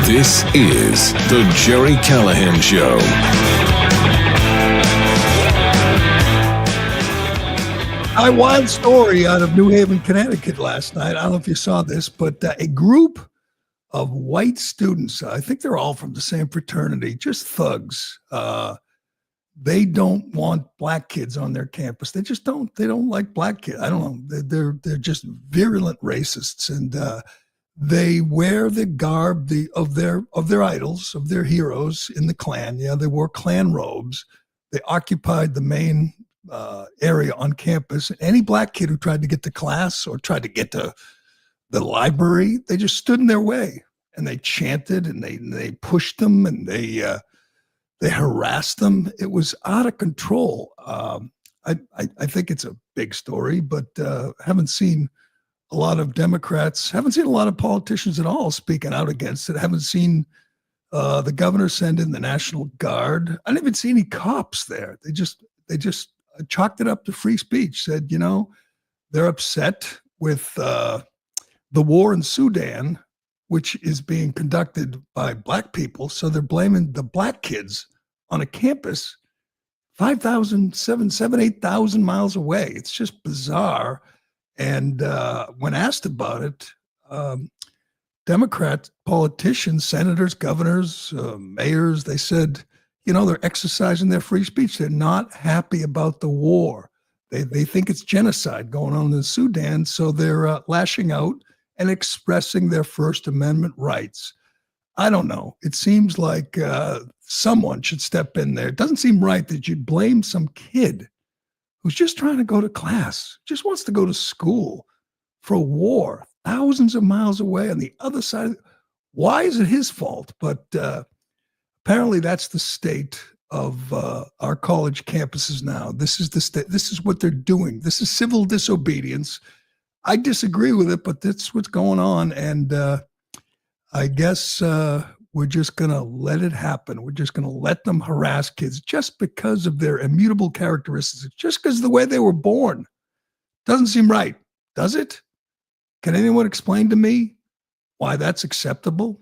This is the Gerry Callahan Show. A wild story out of New Haven, Connecticut last night. I don't know if you saw this, but a group of white students, I think they're all from the same fraternity, just thugs. They don't want black kids on their campus. They just don't. They don't like black kids. I don't know. They're just virulent racists, and they wear the garb of their idols, of their heroes in the Klan. Yeah, they wore Klan robes. They occupied the main area on campus. Any black kid who tried to get to class or tried to get to the library, they just stood in their way, and they chanted and they pushed them, and they harassed them. It was out of control. I think it's a big story, but haven't seen a lot of Democrats, haven't seen a lot of politicians at all speaking out against it. Haven't seen the governor send in the National Guard. I didn't even see any cops there. They just chalked it up to free speech, said, they're upset with the war in Sudan, which is being conducted by black people. So they're blaming the black kids on a campus 8,000 miles away. It's just bizarre. And when asked about it, Democrat politicians, senators, governors, mayors, they said, they're exercising their free speech. They're not happy about the war. They think it's genocide going on in Sudan. So they're lashing out and expressing their First Amendment rights. I don't know. It seems like someone should step in there. It doesn't seem right that you'd blame some kid who's just trying to go to class, just wants to go to school, for a war thousands of miles away on the other side. Why is it his fault? But apparently that's the state of our college campuses now. This is the state. This is what they're doing. This is civil disobedience. I disagree with it, but that's what's going on. And I guess we're just going to let it happen. We're just going to let them harass kids just because of their immutable characteristics, just because of the way they were born. Doesn't seem right, does it? Can anyone explain to me why that's acceptable?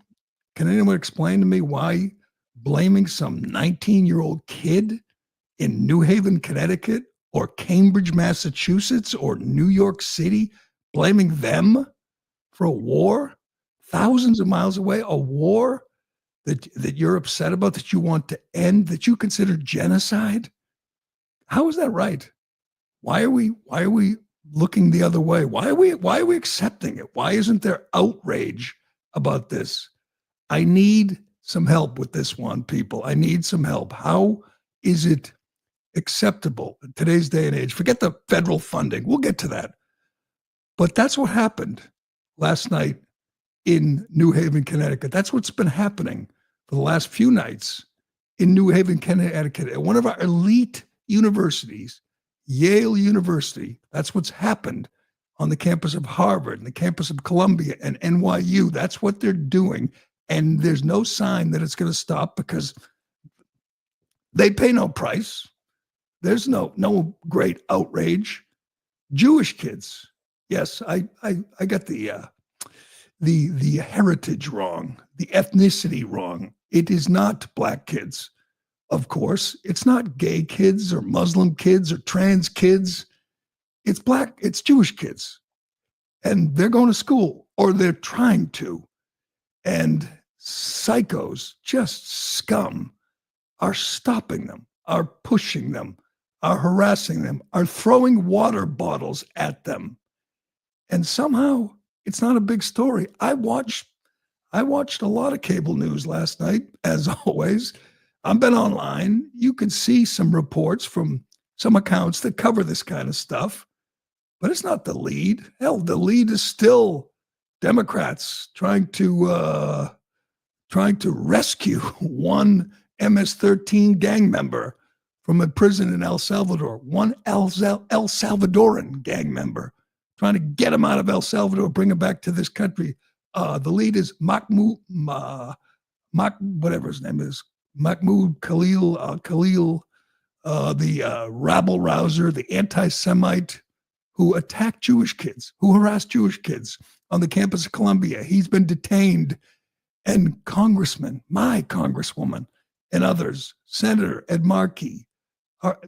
Can anyone explain to me why blaming some 19-year-old kid in New Haven, Connecticut, or Cambridge, Massachusetts, or New York City, blaming them for a war thousands of miles away, a war that you're upset about, that you want to end, that you consider genocide? How is that right? Why are we looking the other way? Why are we accepting it? Why isn't there outrage about this? I need some help with this one, people. I need some help. How is it acceptable in today's day and age? Forget the federal funding. We'll get to that. But that's what happened last night in New Haven, Connecticut. That's what's been happening for the last few nights in New Haven, Connecticut, at one of our elite universities, Yale University. That's what's happened on the campus of Harvard and the campus of Columbia and NYU. That's what they're doing. And there's no sign that it's going to stop, because they pay no price. There's no great outrage. Jewish kids. Yes, I got the heritage wrong, the ethnicity wrong. It is not black kids, of course. It's not gay kids or Muslim kids or trans kids. It's Jewish kids. And they're going to school, or they're trying to. And psychos, just scum, are stopping them, are pushing them, are harassing them, are throwing water bottles at them. And somehow it's not a big story. I watched a lot of cable news last night, as always. I've been online. You can see some reports from some accounts that cover this kind of stuff, but it's not the lead. Hell, the lead is still Democrats trying to rescue one MS-13 gang member from a prison in El Salvador, one El Salvadoran gang member, trying to get him out of El Salvador, bring him back to this country. The lead is Mahmoud, whatever his name is, Mahmoud Khalil the rabble rouser, the anti-Semite who attacked Jewish kids, who harassed Jewish kids on the campus of Columbia. He's been detained. And congressmen, my congresswoman and others, Senator Ed Markey,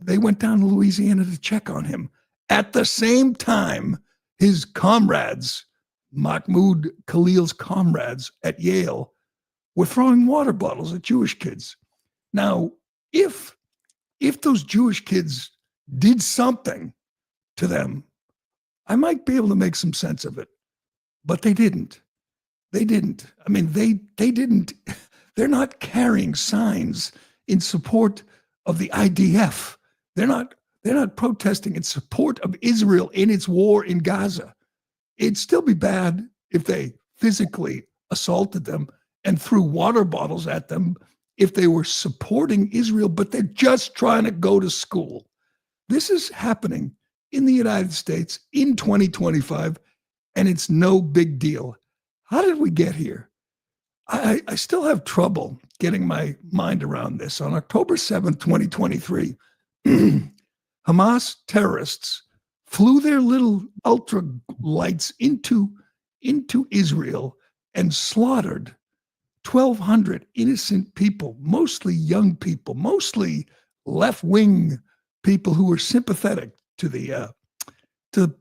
they went down to Louisiana to check on him. At the same time, his comrades, Mahmoud Khalil's comrades at Yale, were throwing water bottles at Jewish kids. Now, if those Jewish kids did something to them, I might be able to make some sense of it, but they didn't. They didn't. I mean, they didn't. They're not carrying signs in support of the IDF. They're not protesting in support of Israel in its war in Gaza. It'd still be bad if they physically assaulted them and threw water bottles at them if they were supporting Israel, but they're just trying to go to school. This is happening in the United States in 2025, and it's no big deal. How did we get here? I still have trouble getting my mind around this. On October 7th, 2023, Hamas terrorists flew their little ultra lights into Israel and slaughtered 1,200 innocent people, mostly young people, mostly left-wing people who were sympathetic to the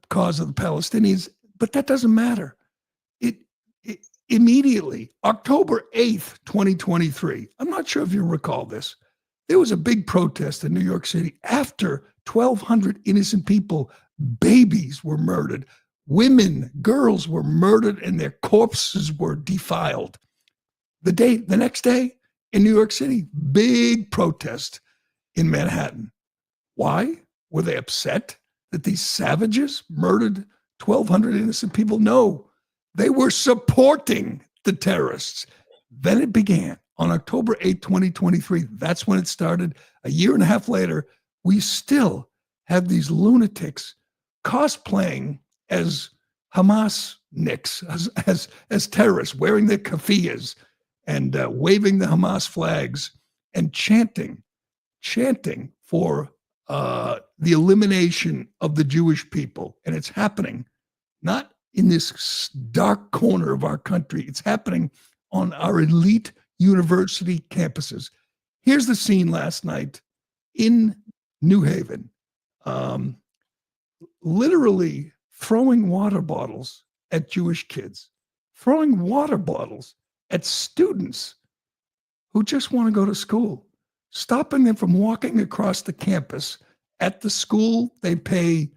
cause of the Palestinians. But that doesn't matter. Immediately, October 8th, 2023, I'm not sure if you recall this, there was a big protest in New York City after 1,200 innocent people, babies were murdered, women, girls were murdered, and their corpses were defiled. The next day in New York City, big protest in Manhattan. Why? Were they upset that these savages murdered 1,200 innocent people? No. They were supporting the terrorists. Then it began on October 8, 2023. That's when it started. A year and a half later, we still have these lunatics cosplaying as Hamas nicks, as terrorists, wearing their keffiyehs and waving the Hamas flags and chanting for the elimination of the Jewish people. And it's happening not in this dark corner of our country. It's happening on our elite university campuses. Here's the scene last night in New Haven. Literally throwing water bottles at Jewish kids, throwing water bottles at students who just want to go to school, stopping them from walking across the campus. At the school, they pay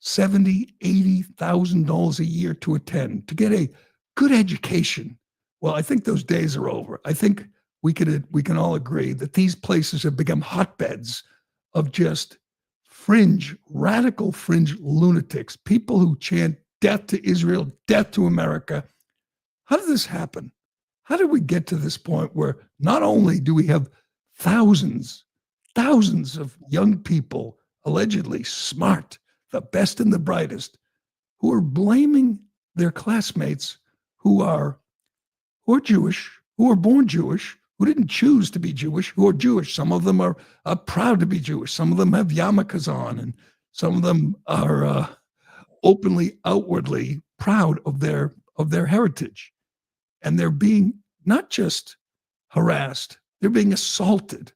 $70,000, $80,000 a year to attend, to get a good education. Well, I think those days are over. I think we can all agree that these places have become hotbeds of just radical fringe lunatics, people who chant death to Israel, death to America. How did this happen? How did we get to this point where not only do we have thousands of young people, allegedly smart, the best and the brightest, who are blaming their classmates who are Jewish, who are born Jewish, who didn't choose to be Jewish, who are Jewish. Some of them are proud to be Jewish. Some of them have yarmulkes on, and some of them are openly, outwardly proud of their heritage. And they're being not just harassed, they're being assaulted.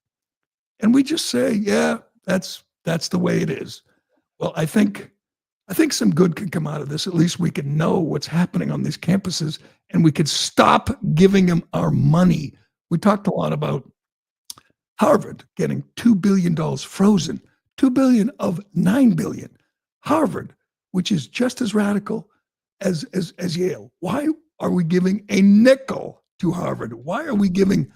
And we just say, yeah, that's the way it is. Well, I think some good can come out of this. At least we can know what's happening on these campuses, and we could stop giving them our money. We talked a lot about Harvard getting $2 billion frozen, $2 billion of $9 billion. Harvard, which is just as radical as Yale. Why are we giving a nickel to Harvard? Why are we giving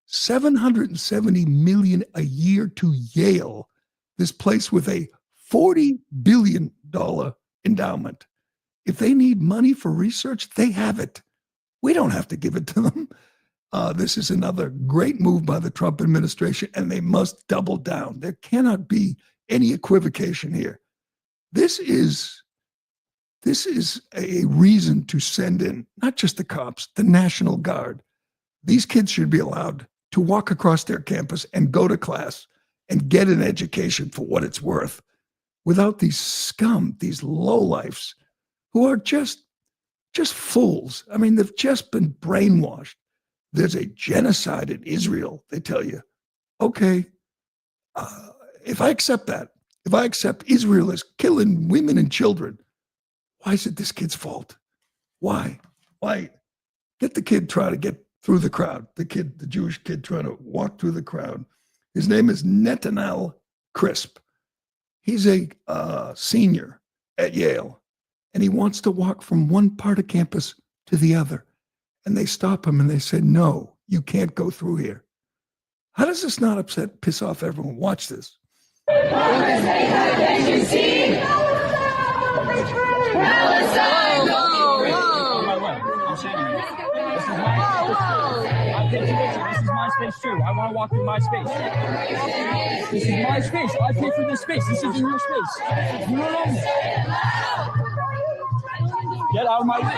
$770 million a year to Yale, this place with a $40 billion endowment? If they need money for research, they have it. We don't have to give it to them. This is another great move by the Trump administration, and they must double down. There cannot be any equivocation here. This is a reason to send in not just the cops, the National Guard. These kids should be allowed to walk across their campus and go to class and get an education for what it's worth without these scum, these lowlifes who are just fools. I mean, they've just been brainwashed. There's a genocide in Israel, they tell you. Okay, if I accept that, if I accept Israel is killing women and children, why is it this kid's fault? Why? Get the kid trying to get through the crowd. The Jewish kid trying to walk through the crowd. His name is Netanel Crisp. He's a senior at Yale, and he wants to walk from one part of campus to the other. And they stop him and they say, no, you can't go through here. How does this not piss off everyone? Watch this. This is my space too. I want to walk through my space. This is my space. I pay for this space. This isn't your space. You don't own it. Get out of my way.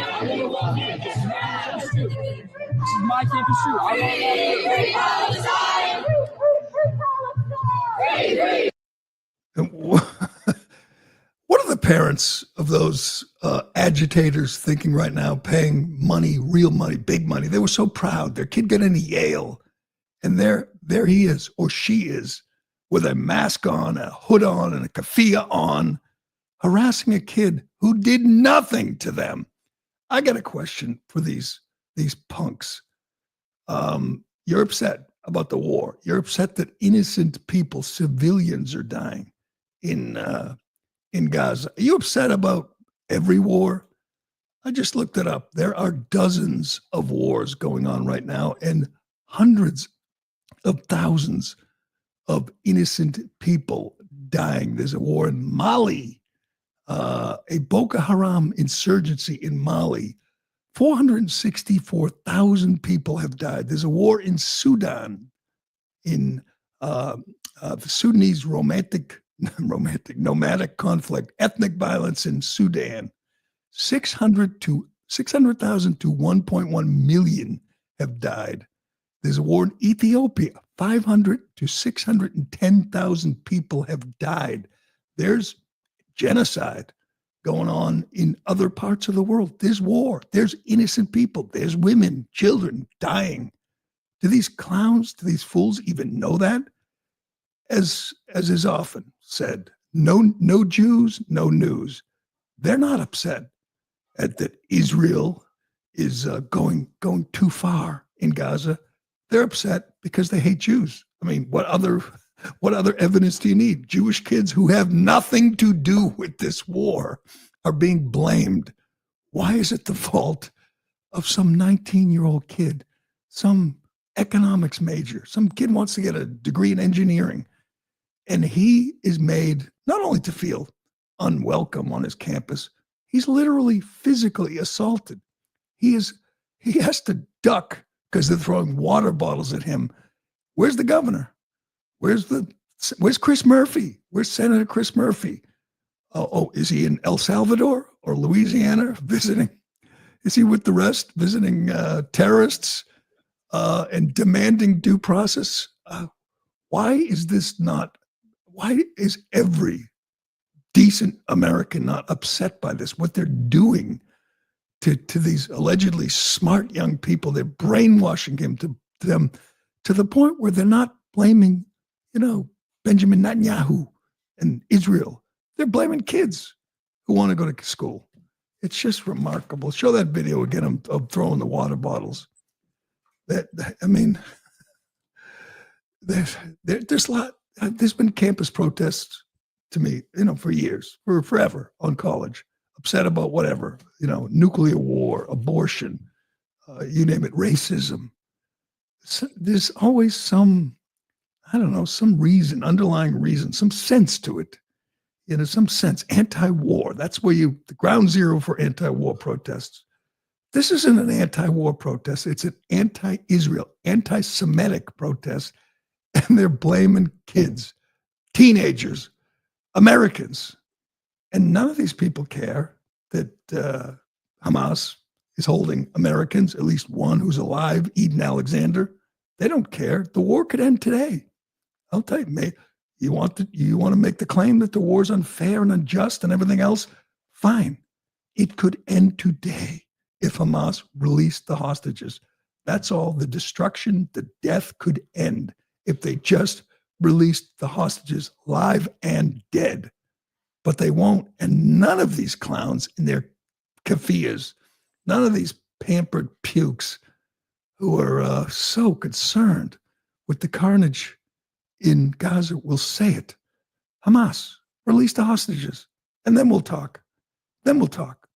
This is my campus too. I want to What are the parents of those agitators thinking right now, paying money, real money, big money? They were so proud. Their kid got into Yale, and there he is, or she is, with a mask on, a hood on, and a keffiyeh on, harassing a kid who did nothing to them. I got a question for these punks. You're upset about the war. You're upset that innocent people, civilians, are dying in Gaza. Are you upset about every war? I just looked it up. There are dozens of wars going on right now and hundreds of thousands of innocent people dying. There's a war in Mali, a Boko Haram insurgency in Mali. 464,000 people have died. There's a war in Sudan, in the Sudanese nomadic conflict, ethnic violence in Sudan. 600,000 to 1.1 million have died. There's a war in Ethiopia. 500 to 610,000 people have died. There's genocide going on in other parts of the world. There's war. There's innocent people. There's women, children dying. Do these clowns, do these fools even know that? As is often said, no Jews, no news. They're not upset at that Israel is going too far in Gaza. They're upset because they hate Jews. I mean, what other evidence do you need? Jewish kids who have nothing to do with this war are being blamed. Why is it the fault of some 19-year-old kid, some economics major, some kid wants to get a degree in engineering, and he is made not only to feel unwelcome on his campus, he's literally physically assaulted. He has to duck because they're throwing water bottles at him. Where's the governor? Where's Chris Murphy? Where's Senator Chris Murphy? Oh, is he in El Salvador or Louisiana visiting? Is he with the rest visiting terrorists and demanding due process? Why is every decent American not upset by this? What they're doing to these allegedly smart young people, they're brainwashing them to the point where they're not blaming, Benjamin Netanyahu and Israel. They're blaming kids who want to go to school. It's just remarkable. Show that video again of throwing the water bottles. There's a lot. There's been campus protests to me, for years, for forever on college, upset about whatever, nuclear war, abortion, you name it, racism. So there's always some reason, underlying reason, some sense to it. Some sense, anti-war. That's where the ground zero for anti-war protests. This isn't an anti-war protest. It's an anti-Israel, anti-Semitic protest. And they're blaming kids, teenagers, Americans. And none of these people care that Hamas is holding Americans, at least one who's alive, Eden Alexander. They don't care. The war could end today. I'll tell you, You want to make the claim that the war is unfair and unjust and everything else? Fine. It could end today if Hamas released the hostages. That's all. The destruction, the death could end if they just released the hostages live and dead. But they won't. And none of these clowns in their keffiyehs, none of these pampered pukes who are so concerned with the carnage in Gaza will say it. Hamas, release the hostages, and then we'll talk. Then we'll talk.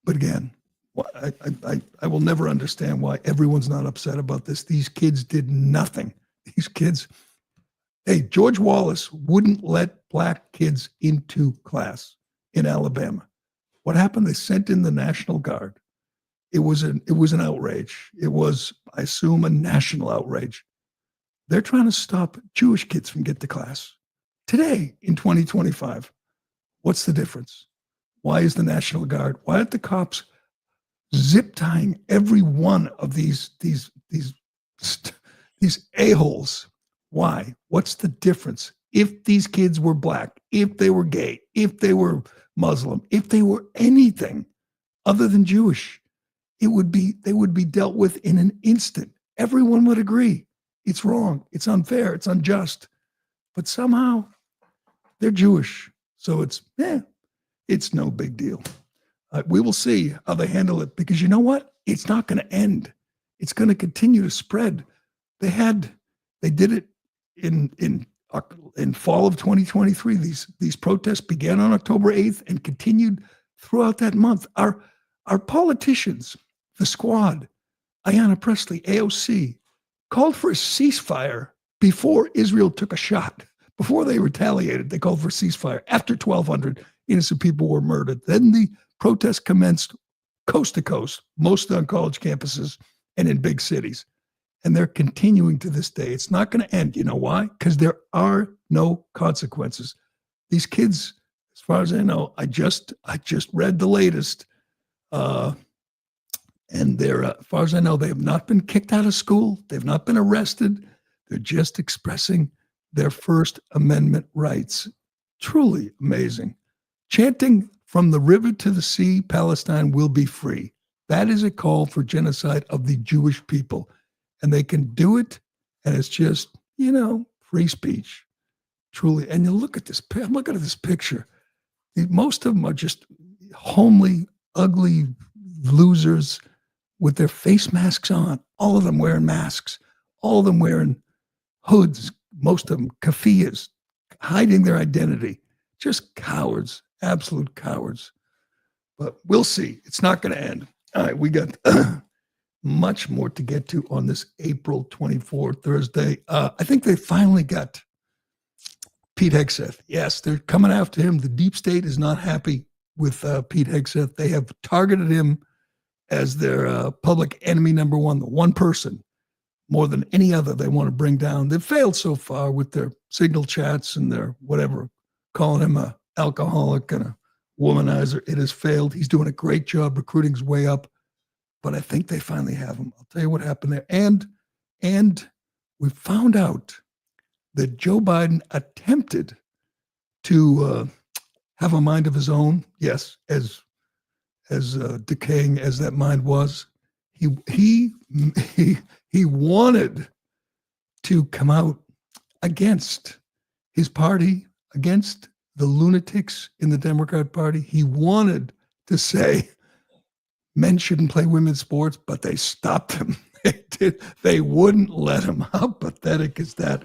But again, I will never understand why everyone's not upset about this. These kids did nothing. These kids, hey, George Wallace wouldn't let black kids into class in Alabama. What happened? They sent in the National Guard. It was an outrage. It was, I assume, a national outrage. They're trying to stop Jewish kids from getting to class today in 2025. What's the difference? Why is the National Guard? Why aren't the cops zip tying every one of these a-holes? Why? What's the difference? If these kids were black, if they were gay, if they were Muslim, if they were anything other than Jewish, they would be dealt with in an instant. Everyone would agree. It's wrong. It's unfair. It's unjust. But somehow they're Jewish. So it's no big deal. We will see how they handle it, because you know what? It's not going to end. It's going to continue to spread. They did it in fall of 2023. These protests began on October 8th and continued throughout that month. Our politicians, the Squad, Ayanna Pressley, AOC, called for a ceasefire before Israel took a shot. Before they retaliated, they called for a ceasefire. After 1,200 innocent people were murdered, then the protests commenced coast to coast, mostly on college campuses and in big cities. And they're continuing to this day. It's not going to end. You know why? Because there are no consequences. These kids, as far as I know, I just read the latest, and they're, as far as I know, they have not been kicked out of school. They've not been arrested. They're just expressing their First Amendment rights. Truly amazing. Chanting from the river to the sea, Palestine will be free. That is a call for genocide of the Jewish people. And they can do it, and it's just, free speech. Truly. And you look at this, I'm looking at this picture. Most of them are just homely, ugly losers with their face masks on. All of them wearing masks. All of them wearing hoods. Most of them keffiyehs, hiding their identity. Just cowards, absolute cowards. But we'll see. It's not going to end. All right, we got much more to get to on this April 24, Thursday. I think they finally got Pete Hegseth. Yes, they're coming after him. The deep state is not happy with Pete Hegseth. They have targeted him as their public enemy number one, the one person more than any other they want to bring down. They've failed so far with their signal chats and their whatever, calling him an alcoholic and a womanizer. It has failed. He's doing a great job recruiting his way up, but I think they finally have him. I'll tell you what happened there. And we found out that Joe Biden attempted to have a mind of his own. Yes, as decaying as that mind was, he wanted to come out against his party, against the lunatics in the Democrat Party. He wanted to say men shouldn't play women's sports, but they stopped him. They wouldn't let him. How pathetic is that?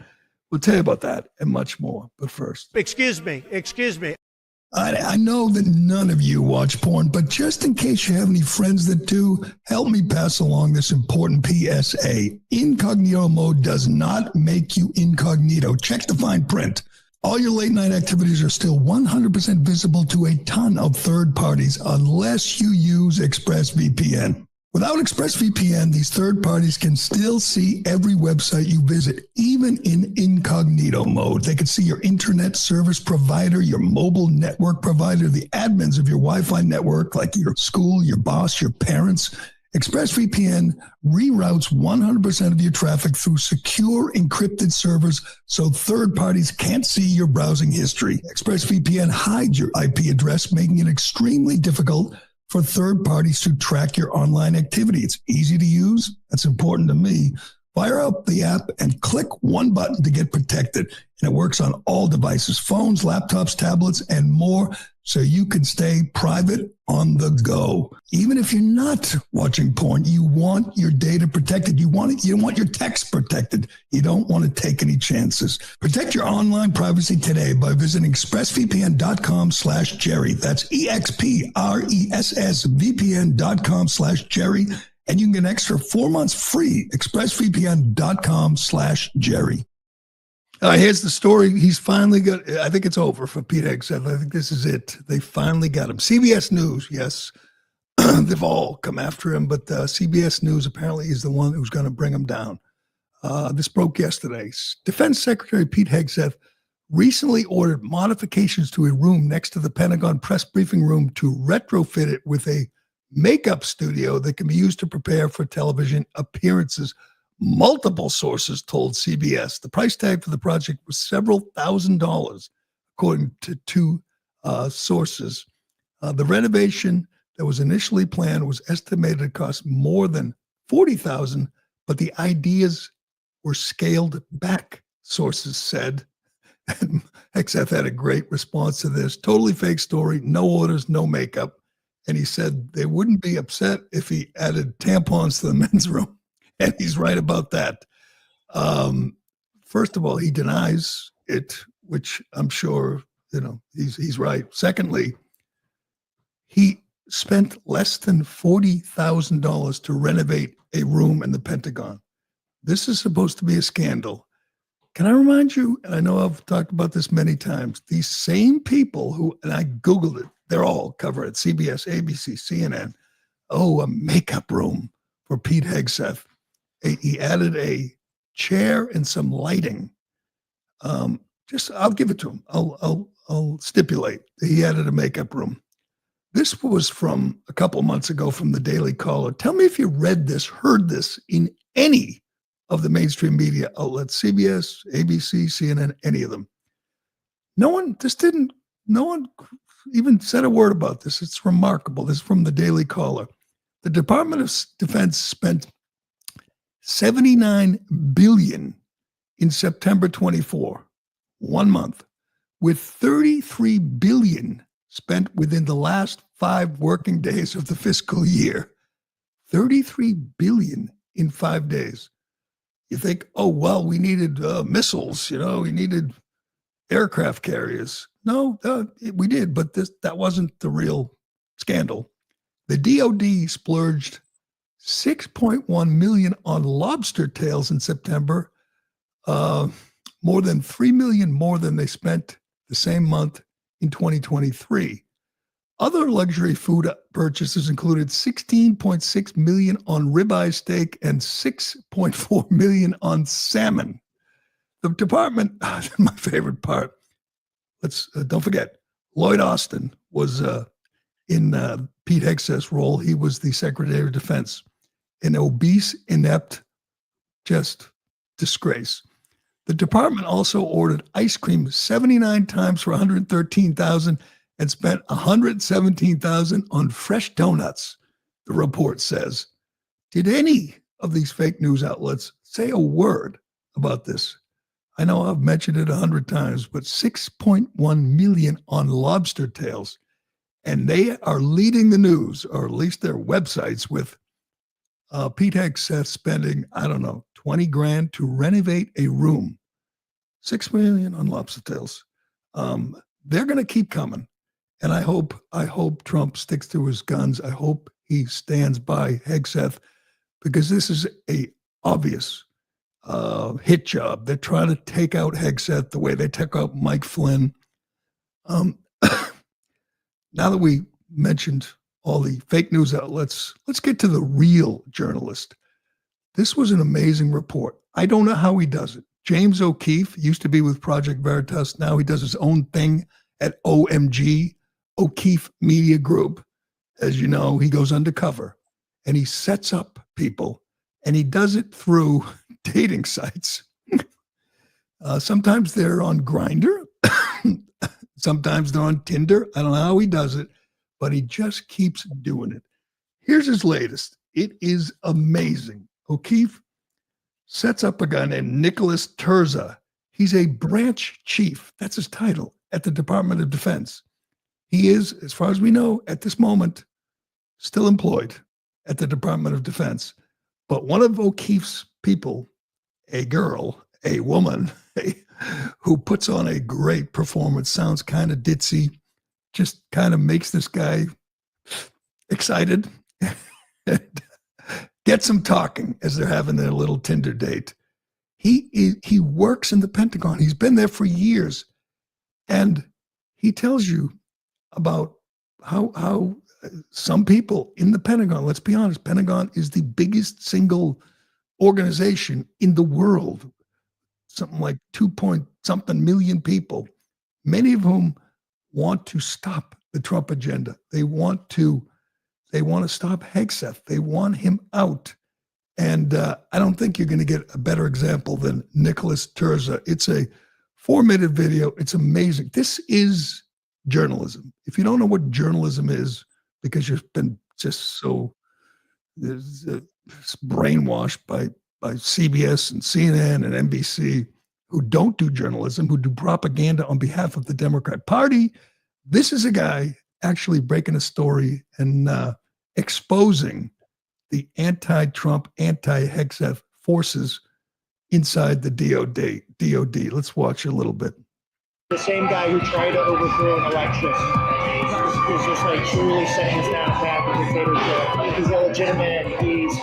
We'll tell you about that and much more. But first, Excuse me. I know that none of you watch porn, but just in case you have any friends that do, help me pass along this important PSA. Incognito mode does not make you incognito. Check the fine print. All your late night activities are still 100% visible to a ton of third parties unless you use ExpressVPN. Without ExpressVPN, these third parties can still see every website you visit, even in incognito mode. They can see your internet service provider, your mobile network provider, the admins of your Wi-Fi network, like your school, your boss, your parents, ExpressVPN reroutes 100% of your traffic through secure encrypted servers so third parties can't see your browsing history. ExpressVPN hides your IP address, making it extremely difficult for third parties to track your online activity. It's easy to use. That's important to me. Fire up the app and click one button to get protected. And it works on all devices, phones, laptops, tablets, and more, so you can stay private on the go. Even if you're not watching porn, you want your data protected. You want your text protected. You don't want to take any chances. Protect your online privacy today by visiting expressvpn.com/Gerry. That's expressvpn.com/Gerry. And you can get an extra 4 months free. expressvpn.com/Gerry. Here's the story. He's finally got, I think it's over for Pete Hegseth. I think this is it. They finally got him. CBS News, yes. They've all come after him, but CBS News apparently is the one who's going to bring him down. This broke yesterday. Defense Secretary Pete Hegseth recently ordered modifications to a room next to the Pentagon press briefing room to retrofit it with a makeup studio that can be used to prepare for television appearances. Multiple sources told CBS the price tag for the project was several $1,000s, according to two sources. The renovation that was initially planned was estimated to cost more than $40,000, but the ideas were scaled back, sources said. And Hegseth had a great response to this. Totally fake story, no orders, no makeup. And he said they wouldn't be upset if he added tampons to the men's room. And he's right about that. First of all, he denies it, which I'm sure, he's right. Secondly, he spent less than $40,000 to renovate a room in the Pentagon. This is supposed to be a scandal. Can I remind you, and I know I've talked about this many times, these same people who, and I Googled it, they're all covered at CBS, ABC, CNN. Oh, a makeup room for Pete Hegseth. He added a chair and some lighting. I'll give it to him. I'll stipulate that he added a makeup room. This was from a couple months ago from the Daily Caller. Tell me if you read this, heard this in any of the mainstream media outlets, CBS, ABC, CNN, any of them. No one even said a word about this. It's remarkable. This is from the Daily Caller. The Department of Defense spent $79 billion in September 24, 1 month, with $33 billion spent within the last 5 working days of the fiscal year. $33 billion in 5 days. You think, oh, well, we needed missiles, we needed aircraft carriers. No, we did, but that wasn't the real scandal. The DOD splurged $6.1 million on lobster tails in September, more than $3 million more than they spent the same month in 2023. Other luxury food purchases included $16.6 million on ribeye steak and $6.4 million on salmon. The department, my favorite part, don't forget, Lloyd Austin was in Pete Hegseth's role. He was the Secretary of Defense. An obese, inept, just disgrace. The department also ordered ice cream 79 times for $113,000 and spent $117,000 on fresh donuts, the report says. Did any of these fake news outlets say a word about this? I know I've mentioned it 100 times, but $6.1 million on lobster tails. And they are leading the news, or at least their websites, with Pete Hegseth spending, $20,000 to renovate a room. $6 million on lobster tails. They're going to keep coming. And I hope Trump sticks to his guns. I hope he stands by Hegseth, because this is a obvious hit job. They're trying to take out Hegseth the way they took out Mike Flynn. Now that we mentioned all the fake news outlets, let's get to the real journalist. This was an amazing report. I don't know how he does it. James O'Keefe used to be with Project Veritas. Now he does his own thing at OMG, O'Keefe Media Group. As you know, he goes undercover. and he sets up people, and he does it through dating sites. Sometimes they're on Grindr. Sometimes they're on Tinder. I don't know how he does it, but he just keeps doing it. Here's his latest. It is amazing. O'Keefe sets up a guy named Nicholas Terza. He's a branch chief. That's his title at the Department of Defense. He is, as far as we know, at this moment, still employed at the Department of Defense. But one of O'Keefe's people, a girl, a woman, who puts on a great performance, sounds kind of ditzy, just kind of makes this guy excited, and gets him talking as they're having their little Tinder date. He works in the Pentagon. He's been there for years, and he tells you about how some people in the Pentagon, let's be honest, Pentagon is the biggest single organization in the world, something like 2-point-something million people, many of whom want to stop the Trump agenda. They want to stop Hegseth. They want him out. And I don't think you're going to get a better example than Nicholas Terza. It's a 4-minute video. It's amazing. This is journalism. If you don't know what journalism is, because you've been just so brainwashed by CBS and CNN and NBC, who don't do journalism, who do propaganda on behalf of the Democrat Party, this is a guy actually breaking a story and exposing the anti-Trump, anti-Hegseth forces inside the DOD. Let's watch a little bit. The same guy who tried to overthrow an election is just like truly setting us down a path of dictatorship. He's illegitimate. He's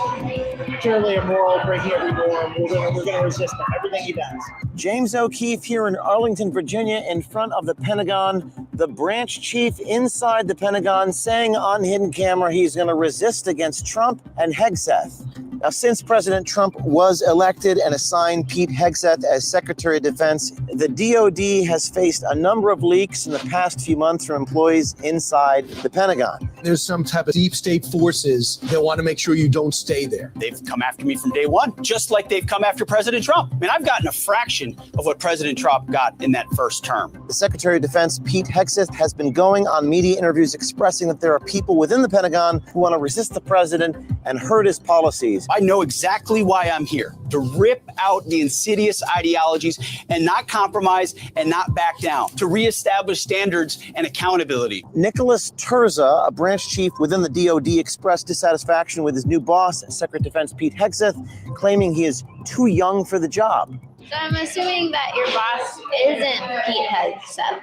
purely immoral, breaking every norm. We're gonna resist him. Everything he does. James O'Keefe here in Arlington, Virginia, in front of the Pentagon. The branch chief inside the Pentagon saying on hidden camera he's going to resist against Trump and Hegseth. Now, since President Trump was elected and assigned Pete Hegseth as Secretary of Defense, the DOD has faced a number of leaks in the past few months from employees inside the Pentagon. There's some type of deep state forces that want to make sure you don't stay there. They've come after me from day one, just like they've come after President Trump. I mean, I've gotten a fraction of what President Trump got in that first term. The Secretary of Defense, Pete Hegseth, has been going on media interviews expressing that there are people within the Pentagon who want to resist the president and hurt his policies. I know exactly why I'm here, to rip out the insidious ideologies and not compromise and not back down, to reestablish standards and accountability. Nicholas Terza, a branch chief within the DOD, expressed dissatisfaction with his new boss, Secretary of Defense Pete Hegseth, claiming he is too young for the job. So I'm assuming that your boss isn't Pete Hegseth.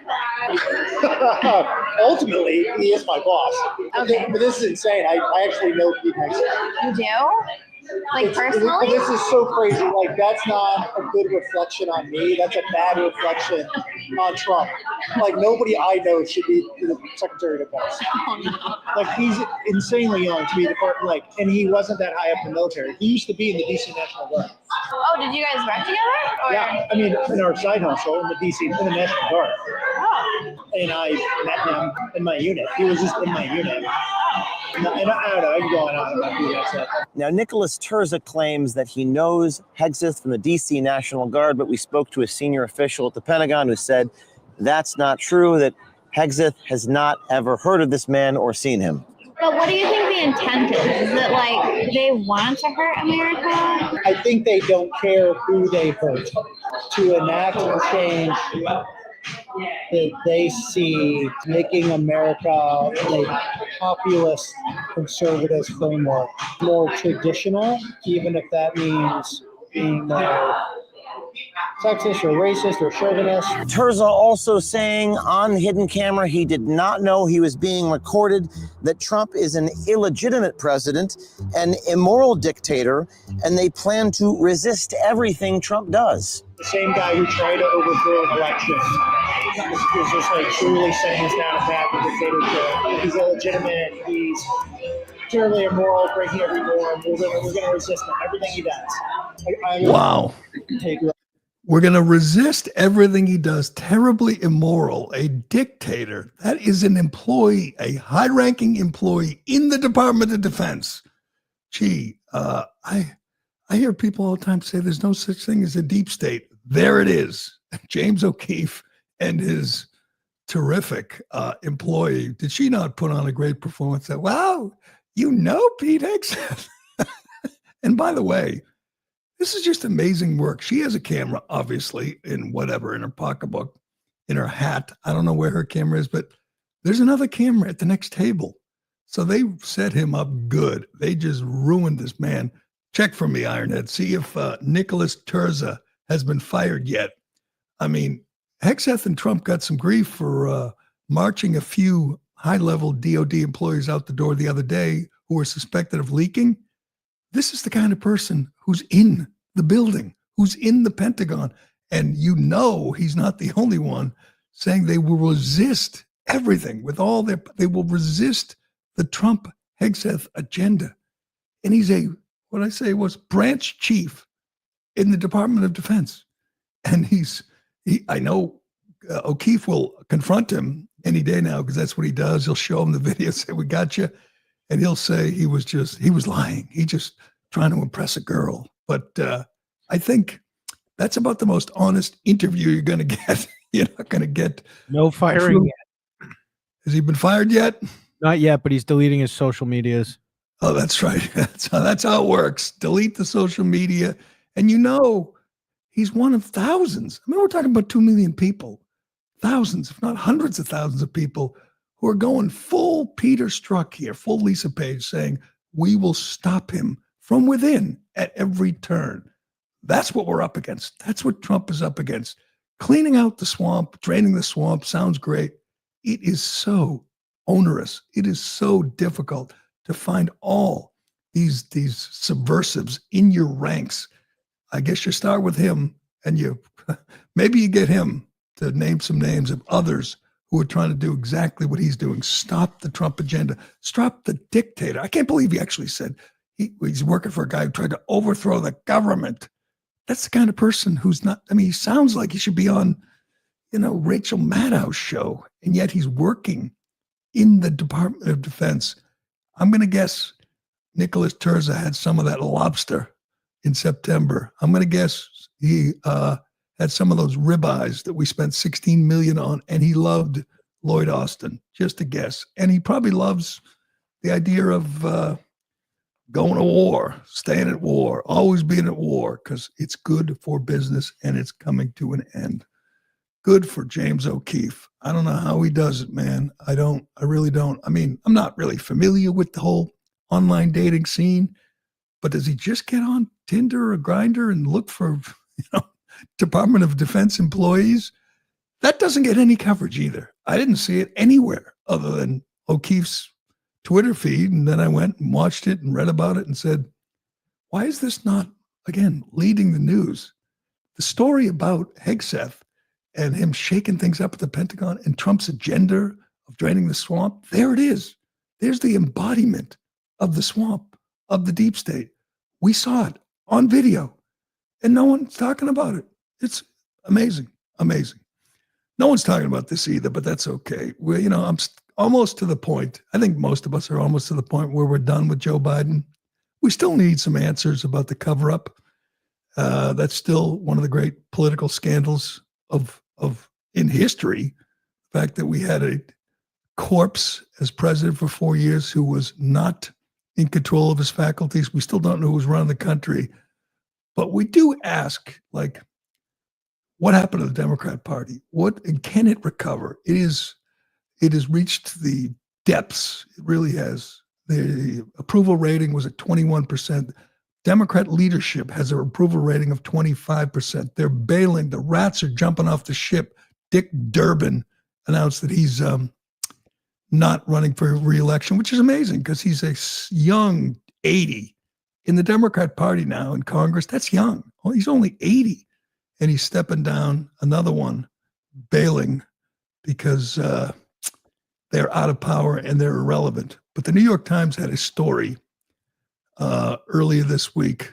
Ultimately, he is my boss. Okay. But this is insane. I actually know Pete Hegseth. You do? Like personally? This is so crazy. Like, that's not a good reflection on me. That's a bad reflection on Trump. Like, nobody I know should be the Secretary of Defense. Oh, no. Like, he's insanely young to be the part. Like, and he wasn't that high up in the military. He used to be in the DC National Guard. Oh, did you guys work together? Or? Yeah, I mean, in our side hustle in the National Guard. Oh. And I met him in my unit. He was just in my unit. And I don't know, I'm going on about who that's at. Now, Nicholas Terza claims that he knows Hegseth from the DC National Guard, but we spoke to a senior official at the Pentagon who said that's not true, that Hegseth has not ever heard of this man or seen him. But what do you think the intent is? Is it like they want to hurt America? I think they don't care who they hurt to enact a change that they see making America a populist conservative framework, more traditional, even if that means being more sexist or racist or chauvinist. Terza also saying on hidden camera he did not know he was being recorded, that Trump is an illegitimate president, an immoral dictator, and they plan to resist everything Trump does. The same guy who tried to overthrow an election is just like truly setting us down a path of dictatorship. He's illegitimate. He's purely immoral, breaking every norm. We're gonna resist him. Everything he does. Wow. We're going to resist everything he does. Terribly immoral, a dictator. That is an employee, a high-ranking employee in the Department of Defense. gee, I hear people all the time say there's no such thing as a deep state. There it is. James O'Keefe and his terrific employee. Did she not put on a great performance? That, wow, Pete Hegseth. And by the way, this is just amazing work. She has a camera, obviously, in her pocketbook, in her hat. I don't know where her camera is, but there's another camera at the next table. So they set him up good. They just ruined this man. Check for me, Ironhead. See if Nicholas Terza has been fired yet. I mean, Hegseth and Trump got some grief for marching a few high-level DOD employees out the door the other day who were suspected of leaking. This is the kind of person who's in the building, who's in the Pentagon. And he's not the only one saying they will resist everything with all they will resist the Trump Hegseth agenda. And he's branch chief in the Department of Defense. And I know O'Keefe will confront him any day now because that's what he does. He'll show him the video, say, we got you. And he'll say he was lying. He just trying to impress a girl. But I think that's about the most honest interview you're going to get. You're not going to get no firing yet. Has he been fired yet? Not yet, but he's deleting his social medias. Oh, that's right. That's how it works. Delete the social media. And he's one of thousands. I mean, we're talking about 2 million people. Thousands, if not hundreds of thousands of people who are going full Peter Strzok here, full Lisa Page, saying, we will stop him from within at every turn. That's what we're up against. That's what Trump is up against. Cleaning out the swamp, draining the swamp sounds great. It is so onerous. It is so difficult to find all these subversives in your ranks. I guess you start with him and maybe you get him to name some names of others who are trying to do exactly what he's doing. Stop the Trump agenda. Stop the dictator. I can't believe he actually said he's working for a guy who tried to overthrow the government. That's the kind of person who's not, he sounds like he should be on, Rachel Maddow's show, and yet he's working in the Department of Defense. I'm going to guess Nicholas Terza had some of that lobster in September. I'm going to guess he had some of those ribeyes that we spent $16 million on, and he loved Lloyd Austin, just a guess. And he probably loves the idea of going to war, staying at war, always being at war, because it's good for business and it's coming to an end. Good for James O'Keefe. I don't know how he does it, man. I really don't. I'm not really familiar with the whole online dating scene, but does he just get on Tinder or Grindr and look for, Department of Defense employees? That doesn't get any coverage either. I didn't see it anywhere other than O'Keefe's Twitter feed. And then I went and watched it and read about it and said, why is this not, again, leading the news? The story about Hegseth and him shaking things up at the Pentagon and Trump's agenda of draining the swamp, there it is. There's the embodiment of the swamp, of the deep state. We saw it on video and no one's talking about it. It's amazing, amazing. No one's talking about this either, but that's okay. I'm almost to the point. I think most of us are almost to the point where we're done with Joe Biden. We still need some answers about the cover-up. That's still one of the great political scandals of in history. The fact that we had a corpse as president for 4 years who was not in control of his faculties. We still don't know who's running the country. But we do ask, what happened to the Democrat Party? And can it recover? It has reached the depths. It really has. The approval rating was at 21%. Democrat leadership has an approval rating of 25%. They're bailing. The rats are jumping off the ship. Dick Durbin announced that he's not running for re-election, which is amazing because he's a young 80 in the Democrat Party now in Congress. That's young. Oh, he's only 80. And he's stepping down. Another one bailing because they're out of power and they're irrelevant. But the New York Times had a story earlier this week,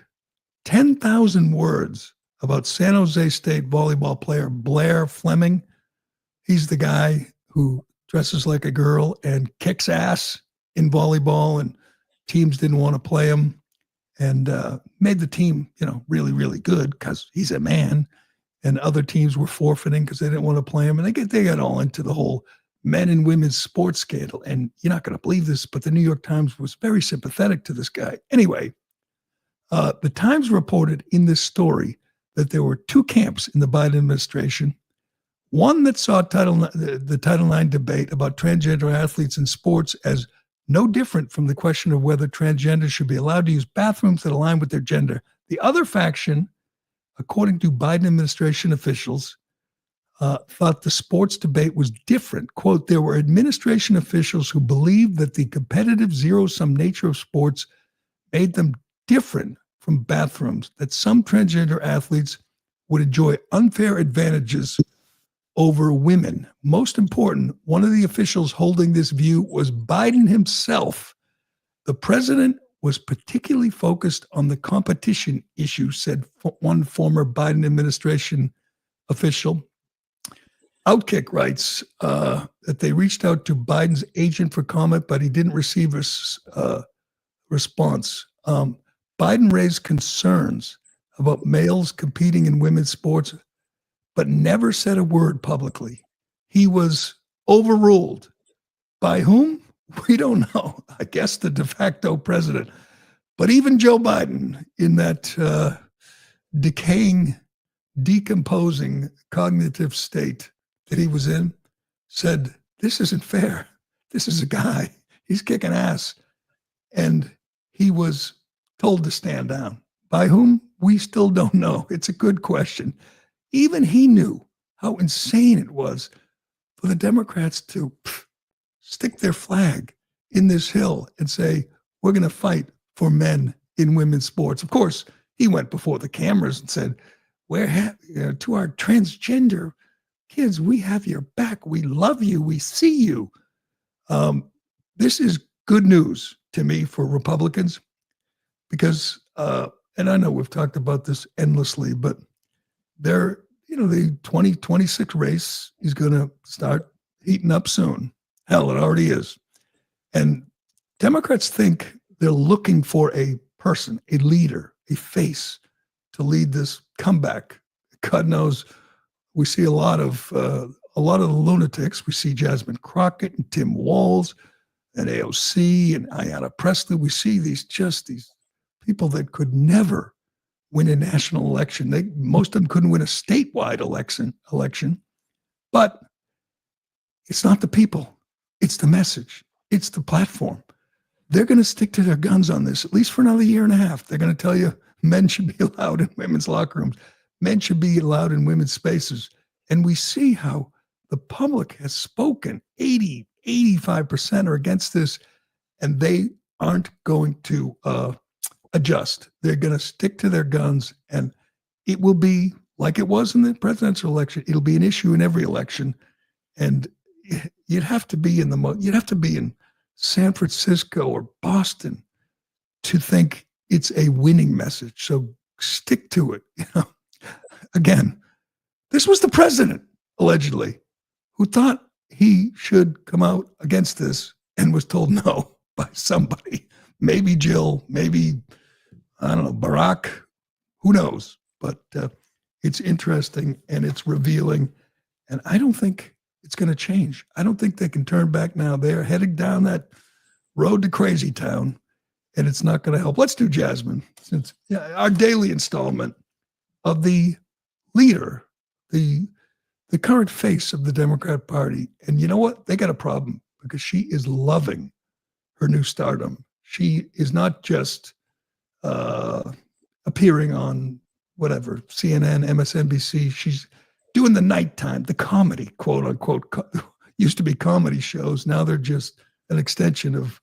10,000 words about San Jose State volleyball player Blair Fleming. He's the guy who dresses like a girl and kicks ass in volleyball, and teams didn't want to play him. and made the team, really, really good because he's a man. And other teams were forfeiting because they didn't want to play him. And they got all into the whole men and women's sports scandal. And you're not going to believe this, but the New York Times was very sympathetic to this guy. Anyway, the Times reported in this story that there were two camps in the Biden administration. One that saw the Title IX debate about transgender athletes in sports as no different from the question of whether transgenders should be allowed to use bathrooms that align with their gender. The other faction, according to Biden administration officials, thought the sports debate was different. Quote, there were administration officials who believed that the competitive zero-sum nature of sports made them different from bathrooms, that some transgender athletes would enjoy unfair advantages over women. Most important, one of the officials holding this view was Biden himself. The president was particularly focused on the competition issue, said one former Biden administration official. Outkick writes that they reached out to Biden's agent for comment, but he didn't receive a response. Biden raised concerns about males competing in women's sports, but never said a word publicly. He was overruled. By whom? We don't know. I guess the de facto president. But even Joe Biden, in that decaying, decomposing cognitive state that he was in, said, this isn't fair. This is a guy. He's kicking ass. And he was told to stand down. By whom? We still don't know. It's a good question. Even he knew how insane it was for the Democrats to stick their flag in this hill and say, we're going to fight for men in women's sports. Of course, he went before the cameras and said, to our transgender kids, we have your back. We love you. We see you. This is good news to me for Republicans because, and I know we've talked about this endlessly, but the 2026 race is going to start heating up soon. Hell, it already is. And Democrats think they're looking for a person, a leader, a face to lead this comeback. God knows we see a lot of the lunatics. We see Jasmine Crockett and Tim Walz and AOC and Ayanna Pressley. We see these people that could never win a national election. Most of them couldn't win a statewide election. But it's not the people. It's the message. It's the platform. They're going to stick to their guns on this, at least for another year and a half. They're going to tell you men should be allowed in women's locker rooms. Men should be allowed in women's spaces. And we see how the public has spoken. 85% are against this, and they aren't going to adjust. They're going to stick to their guns, and it will be like it was in the presidential election. It'll be an issue in every election, and you'd have to be in San Francisco or Boston to think it's a winning message. So stick to it. Again, this was the president, allegedly, who thought he should come out against this and was told no by somebody. Maybe Jill, maybe, I don't know, Barack, who knows? But it's interesting and it's revealing. And I don't think it's going to change. I don't think they can turn back now. They're heading down that road to crazy town, and it's not going to help. Let's do Jasmine, since our daily installment of the leader, the current face of the Democrat Party. And you know what? They got a problem because she is loving her new stardom. She is not just appearing on whatever, CNN, MSNBC. She's doing the nighttime, the comedy, quote unquote, used to be comedy shows. Now they're just an extension of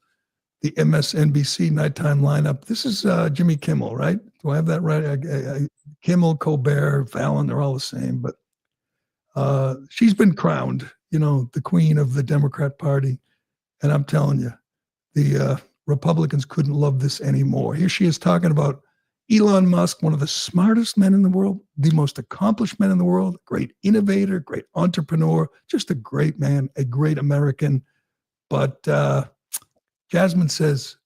the MSNBC nighttime lineup. This is Jimmy Kimmel, right? Do I have that right? Kimmel, Colbert, Fallon, they're all the same. But she's been crowned, the queen of the Democrat Party. And I'm telling you, the Republicans couldn't love this anymore. Here she is talking about Elon Musk, one of the smartest men in the world, the most accomplished man in the world, great innovator, great entrepreneur, just a great man, a great American. But Jasmine says,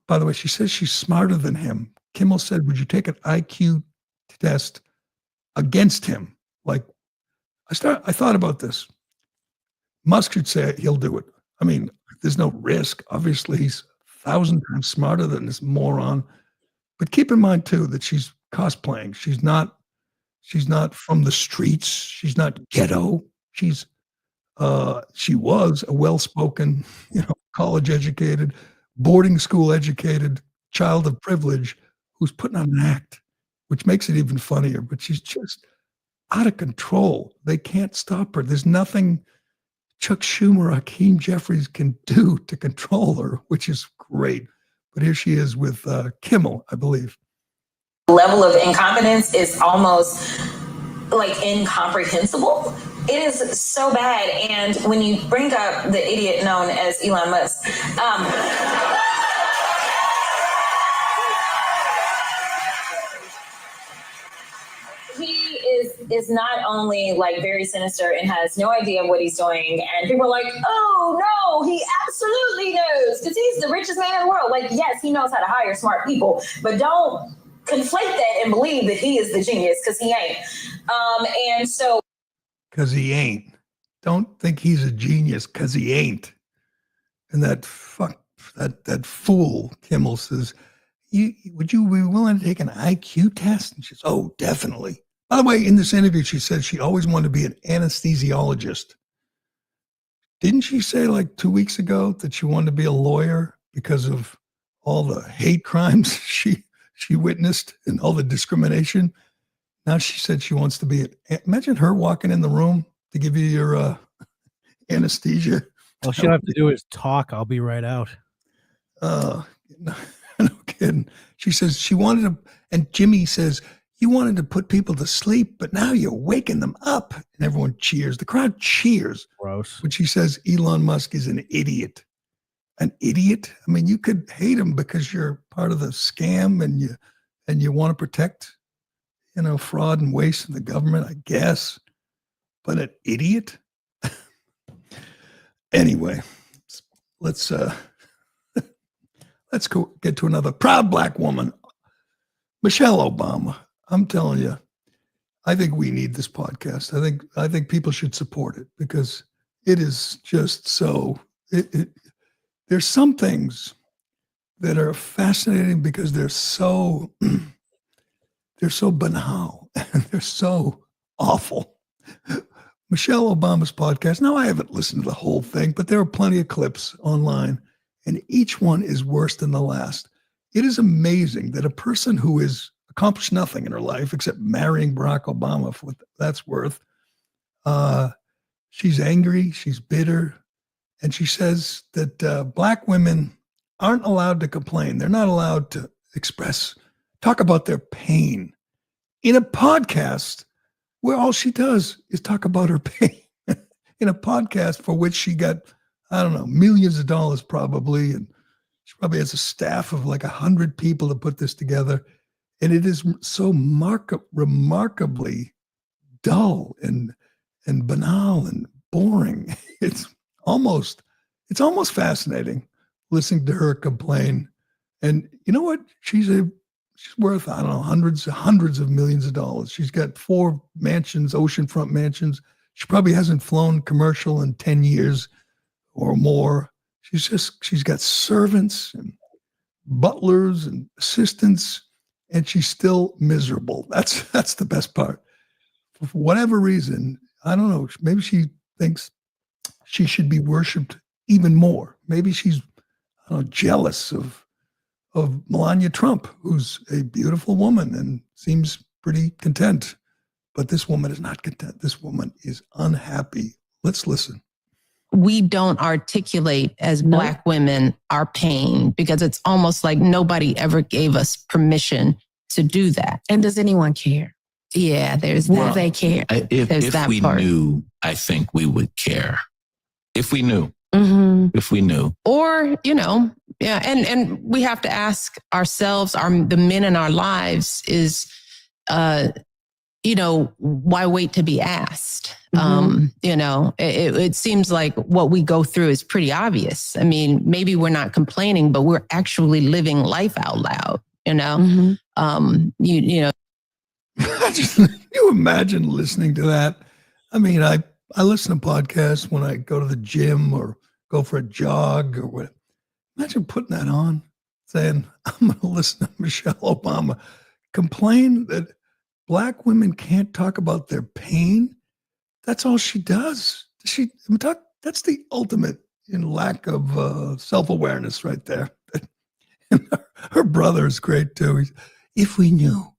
by the way, she says she's smarter than him. Kimmel said, would you take an IQ test against him? Like, I thought about this. Musk should say he'll do it. I mean, there's no risk. Obviously, he's 1,000 times smarter than this moron. But keep in mind, too, that she's cosplaying. She's not from the streets. She's not ghetto. She was a well-spoken, college-educated, boarding school-educated child of privilege who's putting on an act, which makes it even funnier. But she's just out of control. They can't stop her. There's nothing Chuck Schumer, Hakeem Jeffries can do to control her, which is great. But here she is with Kimmel, I believe. The level of incompetence is almost like incomprehensible. It is so bad. And when you bring up the idiot known as Elon Musk, he is not only like very sinister and has no idea what he's doing. And people are like, oh no, he absolutely knows because he's the richest man in the world. Like, yes, he knows how to hire smart people, but don't conflate that and believe that he is the genius because he ain't. And so. Because he ain't. Don't think he's a genius because he ain't. And that fool Kimmel says, would you be willing to take an IQ test? And she says, oh, definitely. By the way, in this interview, she said she always wanted to be an anesthesiologist. Didn't she say like 2 weeks ago that she wanted to be a lawyer because of all the hate crimes she witnessed and all the discrimination? Now she said she wants to be imagine her walking in the room to give you your anesthesia. All she'll have to do is talk. I'll be right out. No kidding. She says she wanted to, and Jimmy says, you wanted to put people to sleep, but now you're waking them up. And everyone cheers. The crowd cheers. Gross. But she says Elon Musk is an idiot. An idiot? I mean, you could hate him because you're part of the scam and you want to protect, fraud and waste in the government, I guess. But an idiot? Anyway, let's go get to another proud black woman, Michelle Obama. I'm telling you, I think we need this podcast. I think people should support it because it is just so. There's some things that are fascinating because they're so banal and they're so awful. Michelle Obama's podcast. Now, I haven't listened to the whole thing, but there are plenty of clips online, and each one is worse than the last. It is amazing that a person who has accomplished nothing in her life except marrying Barack Obama, for what that's worth, she's angry, she's bitter, and she says that black women aren't allowed to complain. They're not allowed to talk about their pain in a podcast where all she does is talk about her pain in a podcast for which she got, I don't know, millions of dollars probably. And she probably has a staff of like 100 people to put this together. And it is so remarkably dull and banal and boring. It's almost fascinating listening to her complain. And you know what? She's worth, I don't know, hundreds of millions of dollars. She's got 4 mansions, oceanfront mansions. She probably hasn't flown commercial in 10 years or more. She's got servants and butlers and assistants, and she's still miserable. That's the best part. For whatever reason, I don't know, maybe she thinks she should be worshipped even more. Maybe she's, jealous of Melania Trump, who's a beautiful woman and seems pretty content. But this woman is not content. This woman is unhappy. Let's listen. We don't articulate as Black women our pain because it's almost like nobody ever gave us permission to do that. And does anyone care? Yeah, there's Will that. they care? There's If that we part. knew, I think we would care. If we knew. Mm-hmm. If we knew. Or, yeah. And we have to ask ourselves, the men in our lives is, why wait to be asked? Mm-hmm. It seems like what we go through is pretty obvious. I mean, maybe we're not complaining, but we're actually living life out loud. You know, you know. You imagine listening to that? I mean, I listen to podcasts when I go to the gym or go for a jog or what. Imagine putting that on, saying, I'm going to listen to Michelle Obama complain that Black women can't talk about their pain. That's all she does. That's the ultimate in lack of self-awareness right there. And her brother is great too. If we knew,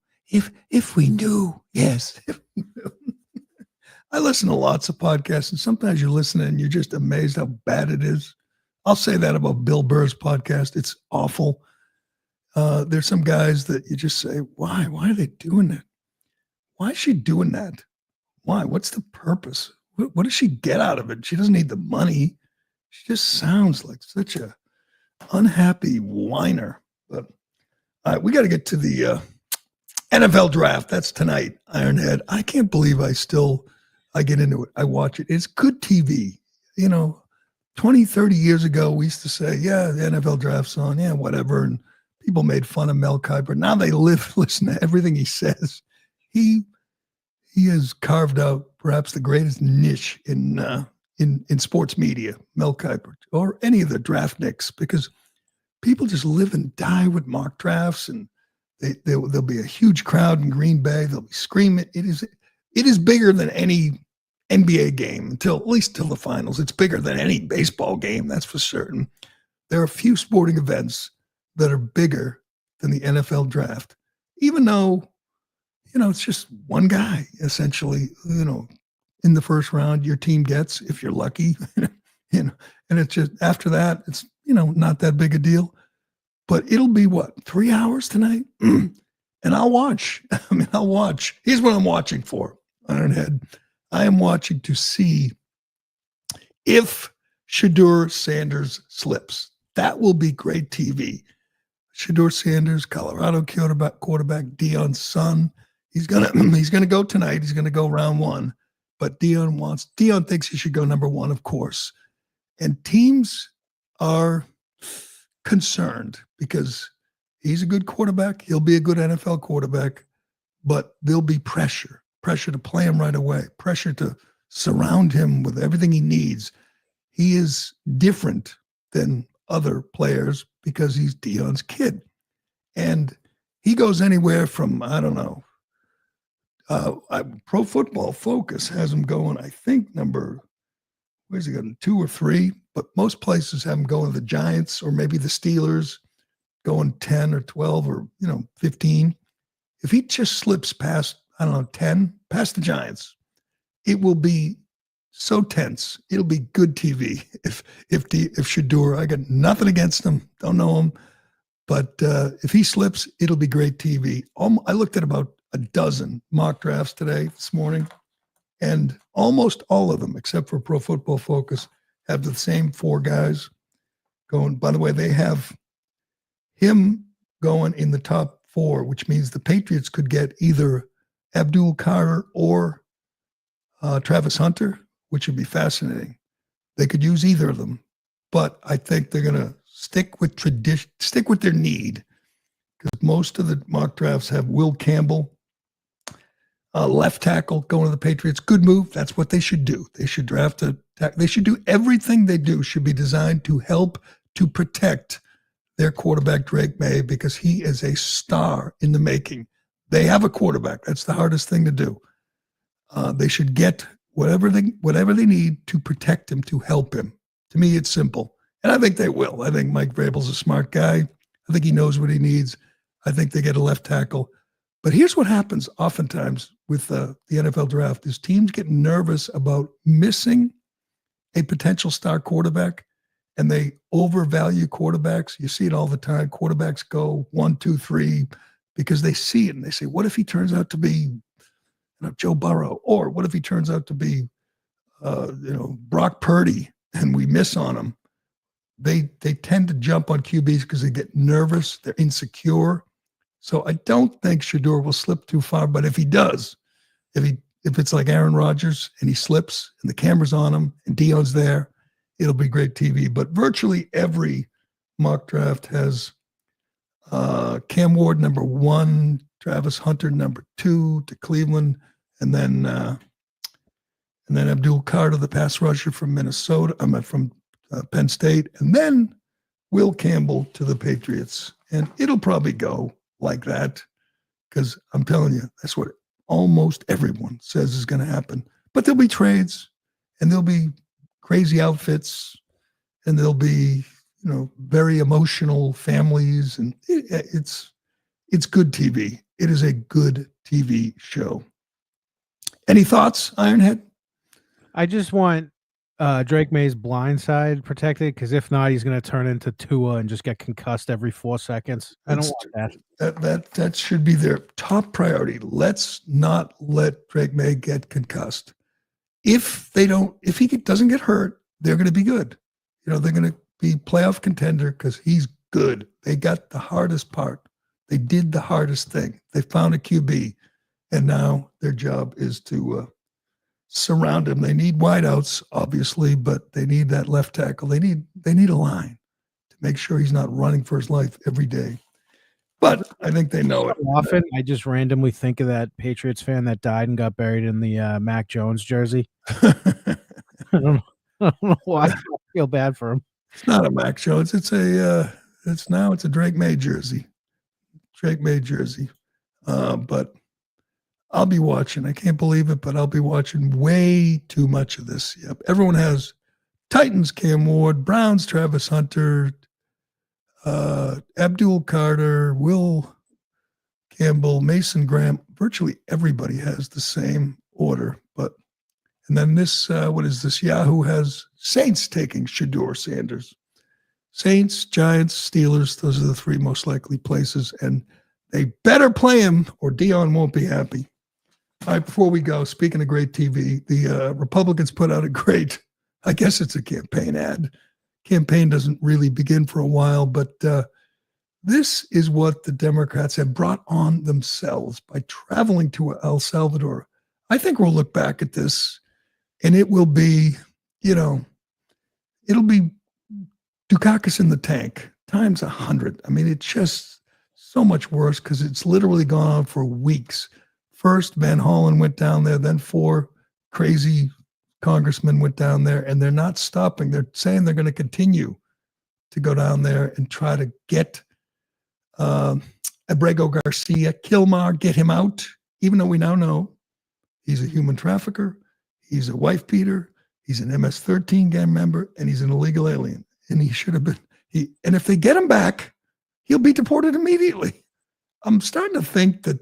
yes. I listen to lots of podcasts, and sometimes you listen and you're just amazed how bad it is. I'll say that about Bill Burr's podcast. It's awful. There's some guys that you just say, why? Why are they doing that? Why is she doing that? Why? What's the purpose? What does she get out of it? She doesn't need the money. She just sounds like such a unhappy whiner. But we got to get to the NFL draft. That's tonight, Ironhead. I can't believe I get into it. I watch it. It's good TV. 20, 30 years ago, we used to say, yeah, the NFL draft's on. Yeah, whatever. And people made fun of Mel Kiper. Now they listen to everything he says. He has carved out perhaps the greatest niche in sports media, Mel Kiper, or any of the draftniks, because people just live and die with mock drafts, and there'll be a huge crowd in Green Bay. They'll be screaming. It is bigger than any NBA game at least till the finals. It's bigger than any baseball game, that's for certain. There are a few sporting events that are bigger than the NFL draft, even though, it's just one guy essentially, in the first round your team gets, if you're lucky, and it's just after that, it's, not that big a deal. But it'll be 3 hours tonight? And I'll watch. I'll watch. Here's what I'm watching for, Ironhead. I am watching to see if Shedeur Sanders slips. That will be great TV. Shedeur Sanders, Colorado quarterback, Deion's son. He's gonna go tonight. He's gonna go round one. But Deion thinks he should go number one, of course. And teams are concerned because he's a good quarterback. He'll be a good NFL quarterback, but there'll be pressure to play him right away, pressure to surround him with everything he needs. He is different than other players because he's Deion's kid. And he goes anywhere from, I don't know, Pro Football Focus has him going, I think, where's he going, 2 or 3? But most places have him going to the Giants or maybe the Steelers, going 10 or 12 or 15. If he just slips past, 10, past the Giants, it will be so tense. It'll be good TV. If Shedeur, I got nothing against him, don't know him, but if he slips, it'll be great TV. I looked at about a dozen mock drafts this morning, and almost all of them, except for Pro Football Focus, have the same 4 guys going. By the way, they have him going in the top 4, which means the Patriots could get either Abdul Carter or Travis Hunter, which would be fascinating. They could use either of them, but I think they're going to stick with tradition, stick with their need, because most of the mock drafts have Will Campbell, left tackle, going to the Patriots. Good move. That's what they should do. They should draft they should do everything they do should be designed to help to protect their quarterback, Drake May, because he is a star in the making. They have a quarterback. That's the hardest thing to do. They should get whatever they need to protect him, to help him. To me, it's simple. And I think they will. I think Mike Vrabel's a smart guy. I think he knows what he needs. I think they get a left tackle. But here's what happens oftentimes with the NFL draft is teams get nervous about missing a potential star quarterback, and they overvalue quarterbacks. You see it all the time. Quarterbacks go 1, 2, 3 because they see it and they say, what if he turns out to be Joe Burrow? Or what if he turns out to be Brock Purdy and we miss on him? They tend to jump on QBs because they get nervous. They're insecure. So I don't think Shedeur will slip too far. But if he does, if it's like Aaron Rodgers and he slips and the camera's on him and Deion's there, it'll be great TV. But virtually every mock draft has Cam Ward, number 1, Travis Hunter, number 2 to Cleveland, and then Abdul Carter, the pass rusher from Minnesota, from Penn State, and then Will Campbell to the Patriots. And it'll probably go like that because I'm telling you, that's what almost everyone says is going to happen. But there'll be trades, and there'll be crazy outfits, and there'll be, very emotional families, and it's good TV. It is a good TV show. Any thoughts, Ironhead? I just want Drake May's blind side protected, because if not, he's going to turn into Tua and just get concussed every 4 secons. I don't want that. That should be their top priority. Let's not let Drake May get concussed. If he doesn't get hurt, they're going to be good. They're going to be playoff contender because he's good. They got the hardest part. They did the hardest thing. They found a QB, and now their job is to surround him. They need wideouts, obviously, but they need that left tackle. They need a line to make sure he's not running for his life every day. But I think they know it. Often, I just randomly think of that Patriots fan that died and got buried in the Mac Jones jersey. I don't know why. I feel bad for him. It's not a Mac Jones. It's a Drake May jersey. Drake May jersey. But I'll be watching. I can't believe it, but I'll be watching way too much of this. Yep. Everyone has Titans, Cam Ward, Browns, Travis Hunter, Abdul Carter, Will Campbell, Mason Graham. Virtually everybody has the same order. And then this, what is this? Yahoo has Saints taking Shedeur Sanders. Saints, Giants, Steelers, those are the 3 most likely places. And they better play him or Dion won't be happy. All right, before we go, speaking of great TV, the Republicans put out a great, I guess it's a campaign ad. Campaign doesn't really begin for a while, but this is what the Democrats have brought on themselves by traveling to El Salvador. I think we'll look back at this, and it will be, it'll be Dukakis in the tank times 100. I mean, it's just so much worse because it's literally gone on for weeks. First, Van Hollen went down there, then 4 crazy congressmen went down there, and they're not stopping. They're saying they're going to continue to go down there and try to get Abrego Garcia, Kilmar, get him out, even though we now know he's a human trafficker, he's a wife beater, he's an MS-13 gang member, and he's an illegal alien. And he should have been, and if they get him back, he'll be deported immediately. I'm starting to think that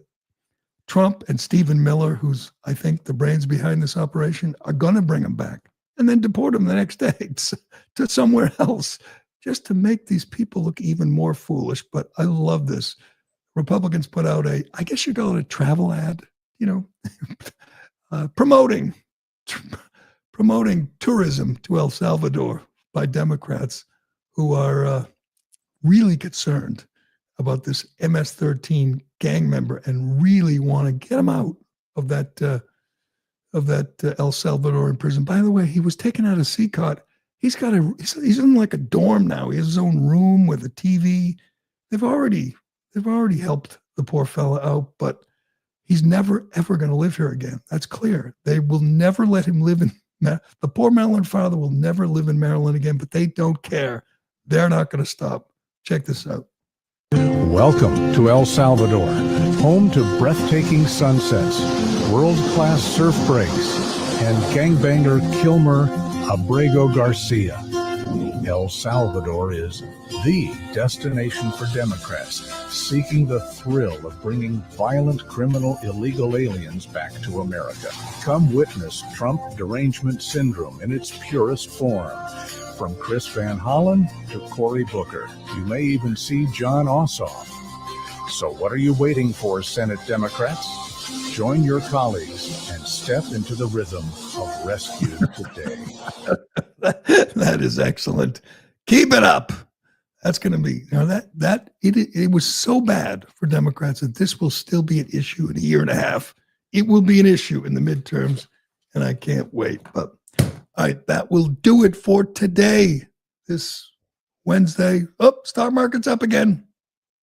Trump and Stephen Miller, who's, I think, the brains behind this operation, are going to bring him back and then deport him the next day to somewhere else just to make these people look even more foolish. But I love this. Republicans put out I guess you call it a travel ad, promoting tourism to El Salvador by Democrats who are really concerned about this MS-13 gang member and really want to get him out of that El Salvadoran prison. By the way, he was taken out of CCOT. He's in like a dorm now. He has his own room with a TV. They've already helped the poor fella out, but he's never ever going to live here again. That's clear. They will never let him live in. The poor Maryland father will never live in Maryland again, but they don't care. They're not going to stop. Check this out. Welcome to El Salvador, home to breathtaking sunsets, world-class surf breaks, and gangbanger Kilmer Abrego Garcia. El Salvador is the destination for Democrats seeking the thrill of bringing violent criminal illegal aliens back to America. Come witness Trump derangement syndrome in its purest form. From Chris Van Hollen to Cory Booker, you may even see John Ossoff. So what are you waiting for, Senate Democrats? Join your colleagues and step into the rhythm of rescue today. That is excellent. Keep it up. That's going to be, it was so bad for Democrats that this will still be an issue in a year and a half. It will be an issue in the midterms, and I can't wait. But all right, that will do it for today, this Wednesday. Oh, stock market's up again.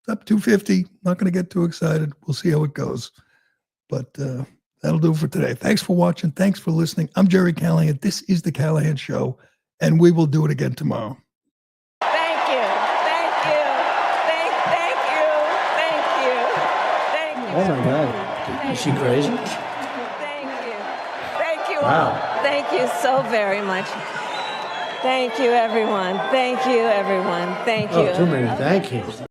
It's up 250. Not going to get too excited. We'll see how it goes. But that'll do it for today. Thanks for watching. Thanks for listening. I'm Gerry Callahan. This is The Callahan Show, and we will do it again tomorrow. Thank you. Thank you. Thank you. Thank you. Thank you. Oh, my God. Is she crazy? Thank you. Thank you Wow. all. Thank you so very much. Thank you, everyone. Thank you, everyone. Thank you. Oh, too many thank yous.